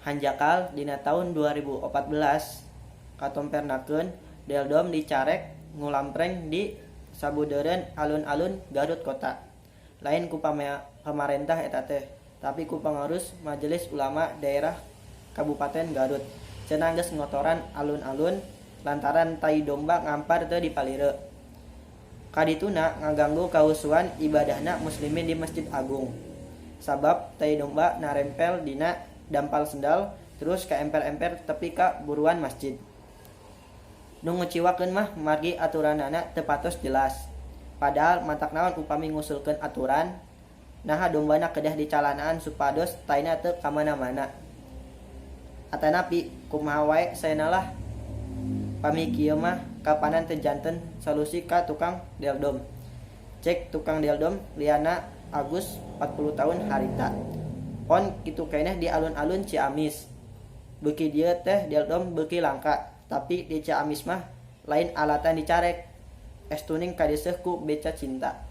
Hanjakal dina tahun 2014 katompernakeun Deldom dicarek ngulampreng di sabudeureun alun-alun Garut kota. Lain ku pamarentah eta teh, tapi ku pangurus Majelis Ulama Daerah Kabupaten Garut. Cenah geus ngotoran alun-alun lantaran tai domba ngampar teu dipalire. Kadituna ngaganggu kahusuan ibadahna muslimin di Masjid Agung. Sabab tai domba narempel dina dampal sendal terus ka emper-emper tepi ka buruan masjid. Nu nguciwakeun mah margi aturanana teu patos jelas. Padahal matak naon upami ngusulkeun aturan, naha dombana kedah dicalanaan supados taina teu ka mana-mana. Atanapi kumaha wae saena lah pami kieu mah kapanan teu janten solusi ka tukang deldom. Cek tukang deldom liana Agus 40 tahun harita. Pon kitu keneh di alun-alun Ciamis. Beuki dieu teh deldom beuki langka, tapi di Ciamis mah lain alatan dicarek. Estuning kadiseuh ku beca cinta.